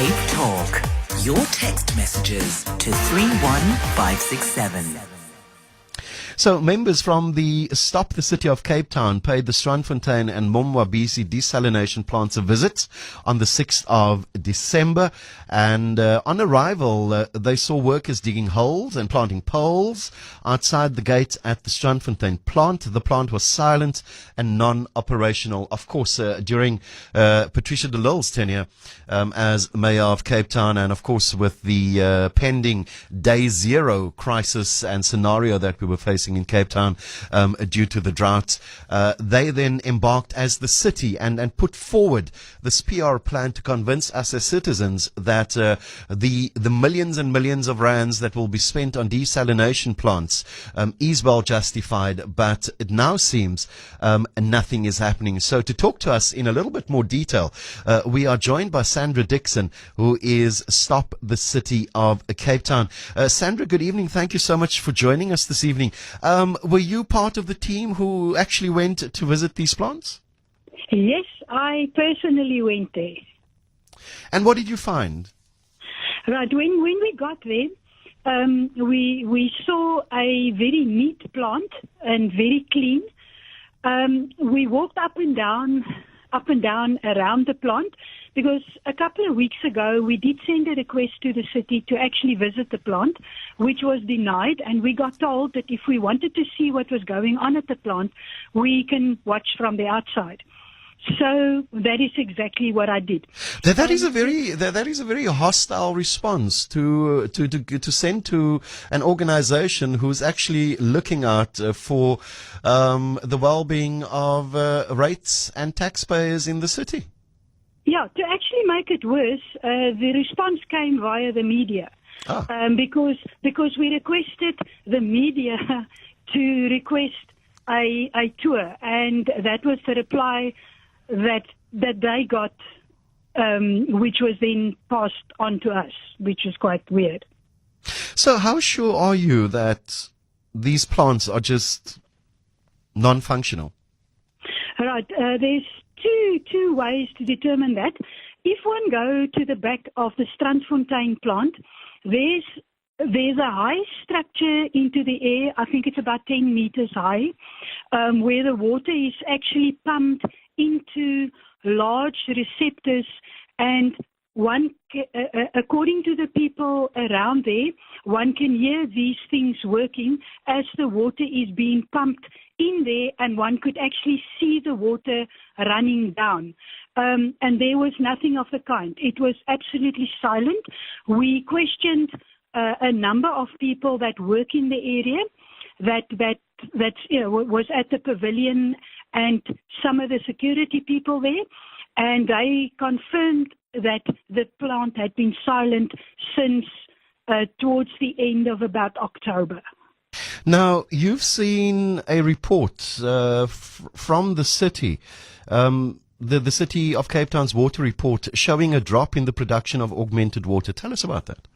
Cape Talk. Your text messages to 31567. So members from the Stop the City of Cape Town paid the Strandfontein and Monwabisi desalination plants a visit on the 6th of December. And on arrival, they saw workers digging holes and planting poles outside the gate at the Strandfontein plant. The plant was silent and non-operational. Of course, during Patricia de Lille's tenure as Mayor of Cape Town, and of course with the pending Day Zero crisis and scenario that we were facing in Cape Town due to the drought. They then embarked as the city and put forward this PR plan to convince us as citizens that the millions and millions of rands that will be spent on desalination plants is well justified, but it now seems nothing is happening. So to talk to us in a little bit more detail, we are joined by Sandra Dixon, who is Stop the City of Cape Town. Sandra, good evening. Thank you so much for joining us this evening. Were you part of the team who actually went to visit these plants? Yes, I personally went there. And what did you find? Right, when we got there, we saw a very neat plant and very clean. We walked up and down around the plant, because a couple of weeks ago we did send a request to the city to actually visit the plant, which was denied, and we got told that if we wanted to see what was going on at the plant, we can watch from the outside. So that is exactly what I did. That is a very hostile response to send to an organization who's actually looking out for the well-being of rates and taxpayers in the city. Yeah, to actually make it worse, the response came via the media. Because we requested the media to request a tour, and that was the reply that they got, which was then passed on to us, which was quite weird. So how sure are you that these plants are just non-functional? Right, there's two ways to determine that. If one go to the back of the Strandfontein plant, there's a high structure into the air. I think it's about 10 meters high, where the water is actually pumped into large receptors, and one, according to the people around there, one can hear these things working as the water is being pumped in there, and one could actually see the water running down. And there was nothing of the kind. It was absolutely silent. We questioned a number of people that work in the area, that was at the pavilion, and some of the security people there, and they confirmed that the plant had been silent since towards the end of about October. Now, you've seen a report from the city, the City of Cape Town's water report, showing a drop in the production of augmented water. Tell us about that.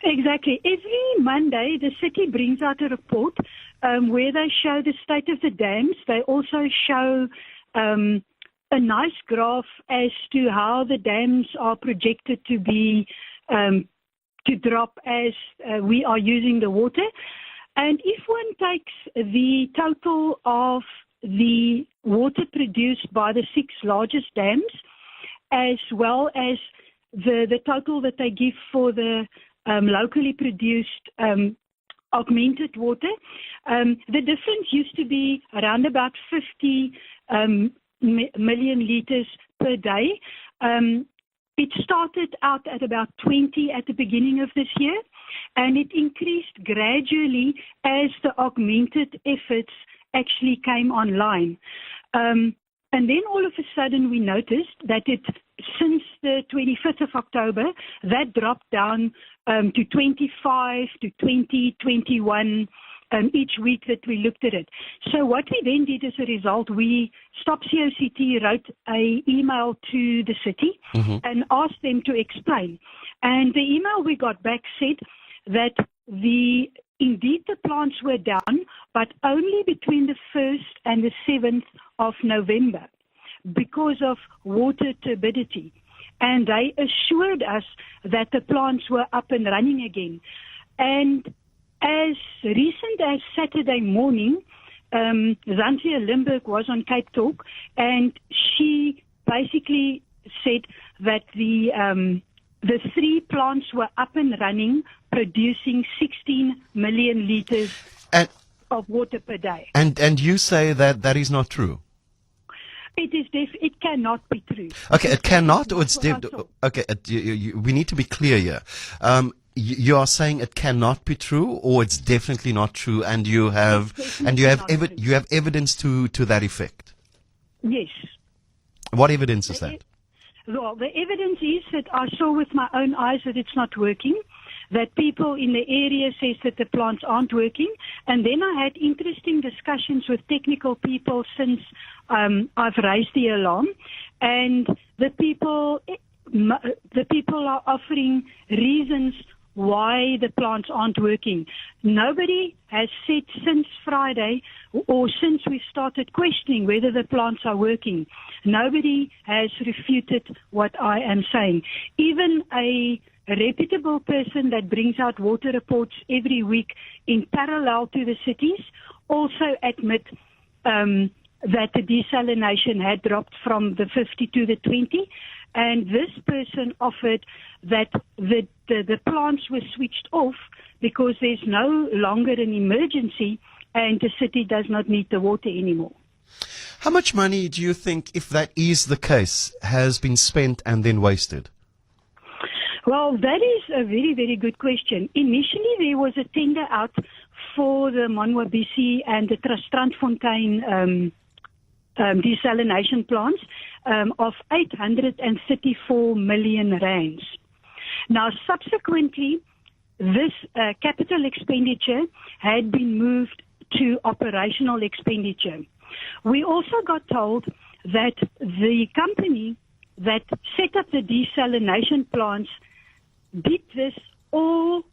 Exactly. Every Monday, the city brings out a report where they show the state of the dams. They also show a nice graph as to how the dams are projected to be to drop as we are using the water. And if one takes the total of the water produced by the 6 largest dams, as well as the total that they give for the locally produced augmented water, the difference used to be around about 50 million liters per day. It started out at about 20 at the beginning of this year, and it increased gradually as the augmented efforts actually came online. And then all of a sudden we noticed that since the 25th of October, that dropped down to 25, to 20, 21 each week that we looked at it. So what we then did as a result, we, Stop COCT, wrote an email to the city and asked them to explain. And the email we got back said that indeed the plants were down, but only between the 1st and the 7th of November because of water turbidity. and they assured us that the plants were up and running again. And as recent as Saturday morning, Xanthea Limberg was on Cape Talk, and she basically said that the 3 plants were up and running, producing 16 million litres of water per day. And you say that that is not true? It cannot be true. Okay, it cannot, or it's okay. we need to be clear here. You are saying it cannot be true, or it's definitely not true, and you have evidence to that effect. Yes. What evidence is that? Well, the evidence is that I saw with my own eyes that it's not working, that people in the area says that the plants aren't working, and then I had interesting discussions with technical people since I've raised the alarm, and the people are offering reasons why the plants aren't working. Nobody has said since Friday, or since we started questioning whether the plants are working, nobody has refuted what I am saying. Even a reputable person that brings out water reports every week in parallel to the cities also admit that the desalination had dropped from the 50 to the 20, and this person offered that the plants were switched off because there's no longer an emergency and the city does not need the water anymore. How much money do you think, if that is the case, has been spent and then wasted? Well, that is a very, very good question. Initially, there was a tender out for the Monwabisi and the Strandfontein desalination plants of 834 million rands. Now, subsequently, this capital expenditure had been moved to operational expenditure. We also got told that the company that set up the desalination plants did this all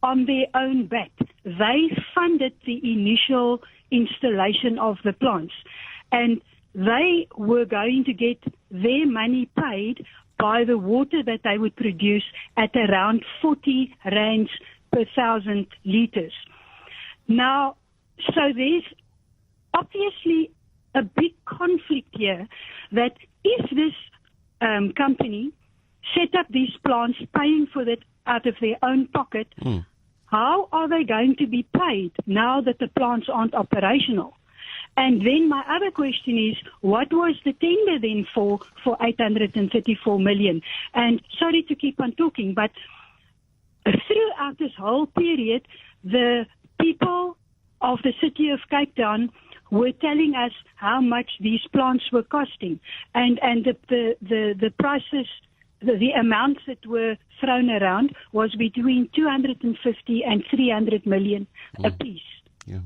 on their own back. They funded the initial installation of the plants, and they were going to get their money paid by the water that they would produce at around 40 rands per 1,000 litres. Now, so there's obviously a big conflict here that if this company set up these plants paying for that out of their own pocket, how are they going to be paid now that the plants aren't operational? And then my other question is, what was the tender then for 834 million? And sorry to keep on talking, but throughout this whole period, the people of the city of Cape Town were telling us how much these plants were costing, and the prices, the amounts that were thrown around was between 250 and 300 million apiece. Yeah.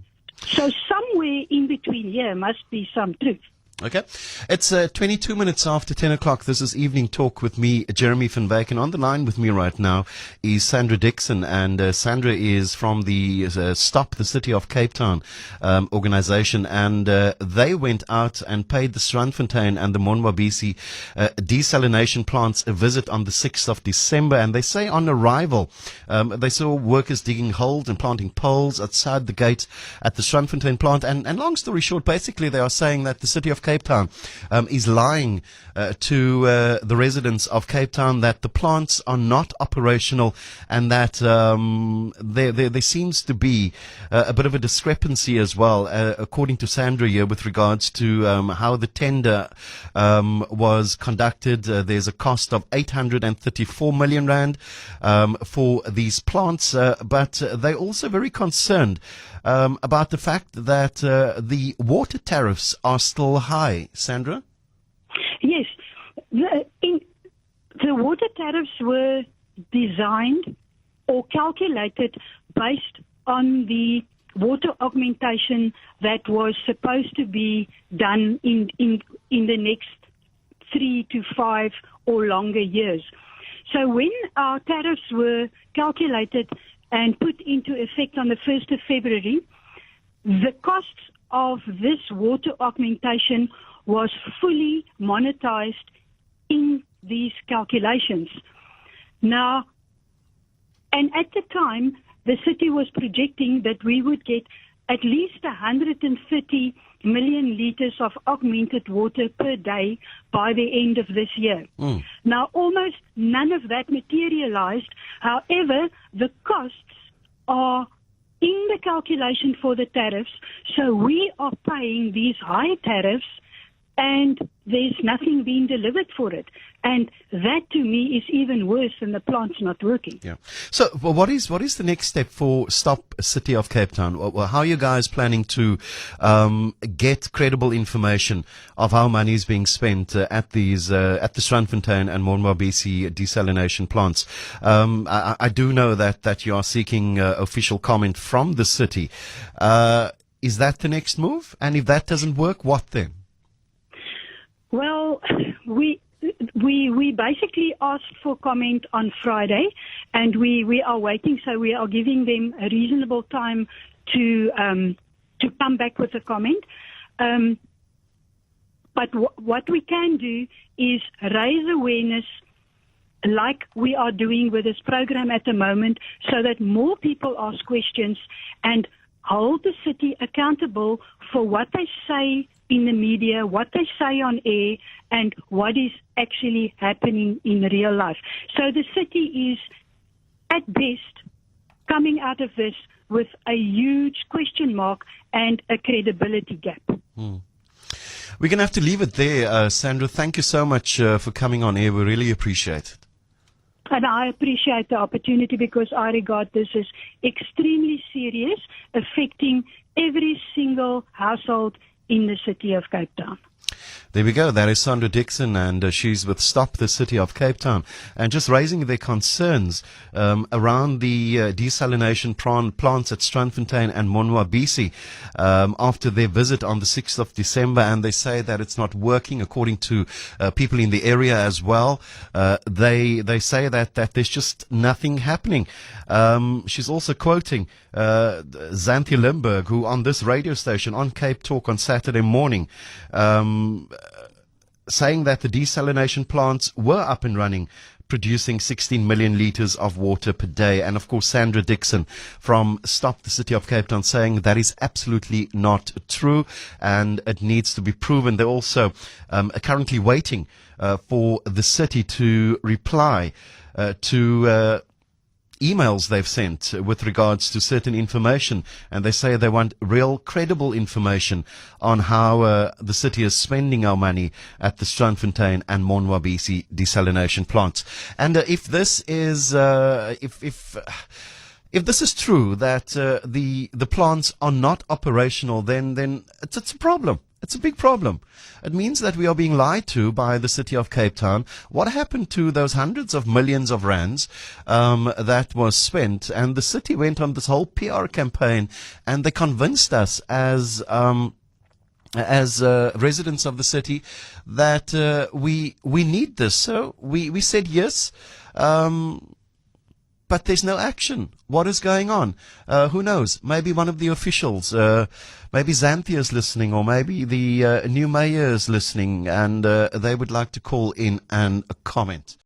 So somewhere in between here must be some truth. Okay. It's 22 minutes after 10 o'clock. This is Evening Talk with me, Jeremy van Wyk. And on the line with me right now is Sandra Dixon. And Sandra is from the Stop the City of Cape Town organization. And they went out and paid the Strandfontein and the Monwabisi desalination plants a visit on the 6th of December. And they say on arrival, they saw workers digging holes and planting poles outside the gate at the Strandfontein plant. And long story short, basically they are saying that the City of Cape Town is lying to the residents of Cape Town that the plants are not operational, and that there seems to be a bit of a discrepancy as well, according to Sandra here, with regards to how the tender was conducted. There's a cost of 834 million rand for these plants, but they're also very concerned about the fact that the water tariffs are still high. Sandra? Yes. The water tariffs were designed or calculated based on the water augmentation that was supposed to be done in the next 3 to 5 or longer years. So when our tariffs were calculated and put into effect on the 1st of February, the costs of this water augmentation was fully monetized in these calculations. Now, and at the time, the city was projecting that we would get at least 130 million litres of augmented water per day by the end of this year. Now, almost none of that materialized. However, the costs are in the calculation for the tariffs, so we are paying these high tariffs and there's nothing being delivered for it. And that, to me, is even worse than the plant's not working. Yeah. So, well, what is the next step for Stop City of Cape Town? Well, how are you guys planning to get credible information of how money is being spent at these at the Strandfontein and Monwabisi desalination plants? I do know that you are seeking official comment from the city. Is that the next move? And if that doesn't work, what then? Well, we basically asked for comment on Friday, and we are waiting. So we are giving them a reasonable time to come back with a comment. But what we can do is raise awareness, like we are doing with this program at the moment, so that more people ask questions and hold the city accountable for what they say in the media, what they say on air, and what is actually happening in real life. So the city is, at best, coming out of this with a huge question mark and a credibility gap. We're going to have to leave it there, Sandra. Thank you so much for coming on air. We really appreciate it. And I appreciate the opportunity because I regard this as extremely serious, affecting every single household in the city of Cape Town. There we go. That is Sandra Dixon, and she's with Stop the City of Cape Town, and just raising their concerns around the desalination plants at Strandfontein and Monwabisi after their visit on the 6th of December, and they say that it's not working according to people in the area as well. They say that there's just nothing happening. She's also quoting Xanthea Limberg, who on this radio station on Cape Talk on Saturday morning, saying that the desalination plants were up and running, producing 16 million litres of water per day. And of course, Sandra Dixon from Stop the City of Cape Town saying that is absolutely not true and it needs to be proven. They're also currently waiting for the city to reply to emails they've sent with regards to certain information, and they say they want real credible information on how the city is spending our money at the Strandfontein and Monwabisi desalination plants. And if this is if this is true, that the plants are not operational, then it's a problem. It's a big problem. It means that we are being lied to by the city of Cape Town. What happened to those hundreds of millions of rands that was spent? And the city went on this whole PR campaign, and they convinced us as residents of the city that we need this. So we said yes. But there's no action. What is going on? Who knows? Maybe one of the officials, maybe Xanthea is listening, or maybe the new mayor is listening, and they would like to call in and comment.